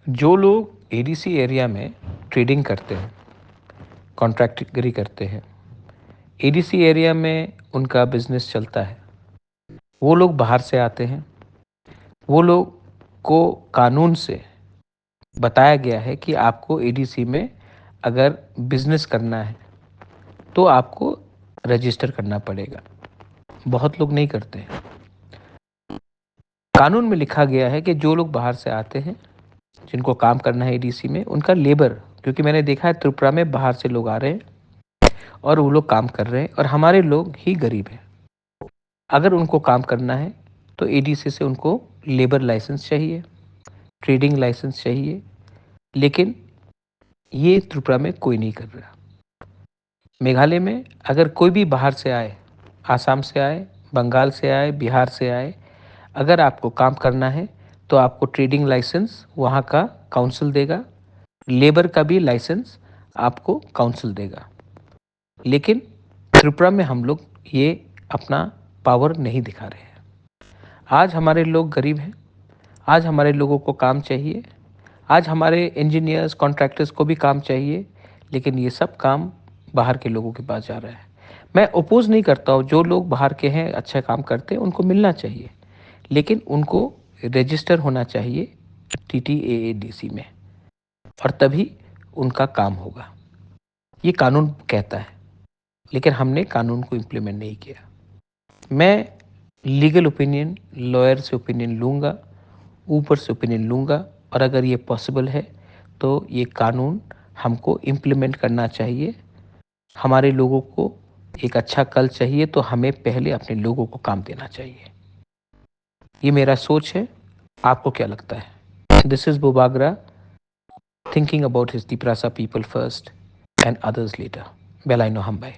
जो लोग ADC area में ट्रेडिंग करते हैं, कॉन्ट्रैक्टरी करते हैं, एडीसी एरिया में उनका बिजनेस चलता है, वो लोग बाहर से आते हैं। वो लोग को कानून से बताया गया है कि आपको एडीसी में अगर बिजनेस करना है तो आपको रजिस्टर करना पड़ेगा। बहुत लोग नहीं करते हैं। कानून में लिखा गया है कि जो लोग बाहर से आते हैं, जिनको काम करना है एडीसी में, उनका लेबर, क्योंकि मैंने देखा है त्रिपुरा में बाहर से लोग आ रहे हैं और वो लोग काम कर रहे हैं और हमारे लोग ही गरीब हैं। अगर उनको काम करना है तो एडीसी से उनको लेबर लाइसेंस चाहिए, ट्रेडिंग लाइसेंस चाहिए, लेकिन ये त्रिपुरा में कोई नहीं कर रहा। मेघालय में अगर कोई भी बाहर से आए, आसाम से आए, बंगाल से आए, बिहार से आए, अगर आपको काम करना है तो आपको ट्रेडिंग लाइसेंस वहाँ का काउंसिल देगा, लेबर का भी लाइसेंस आपको काउंसिल देगा। लेकिन त्रिपुरा में हम लोग ये अपना पावर नहीं दिखा रहे हैं। आज हमारे लोग गरीब हैं, आज हमारे लोगों को काम चाहिए, आज हमारे इंजीनियर्स, कॉन्ट्रैक्टर्स को भी काम चाहिए, लेकिन ये सब काम बाहर के लोगों के पास जा रहा है। मैं अपोज नहीं करता हूँ, जो लोग बाहर के हैं, अच्छा काम करते हैं, उनको मिलना चाहिए, लेकिन उनको रजिस्टर होना चाहिए टीटीएएडीसी में, और तभी उनका काम होगा। ये कानून कहता है, लेकिन हमने कानून को इम्प्लीमेंट नहीं किया। मैं लीगल ओपिनियन, लॉयर से ओपिनियन लूँगा, ऊपर से ओपिनियन लूँगा, और अगर ये पॉसिबल है तो ये कानून हमको इम्प्लीमेंट करना चाहिए। हमारे लोगों को एक अच्छा कल चाहिए तो हमें पहले अपने लोगों को काम देना चाहिए। ये मेरा सोच है। आपको क्या लगता है? दिस इज बुबागरा, थिंकिंग अबाउट हिज दिप्रासा people first and others later. बेलाइनो हम बाय।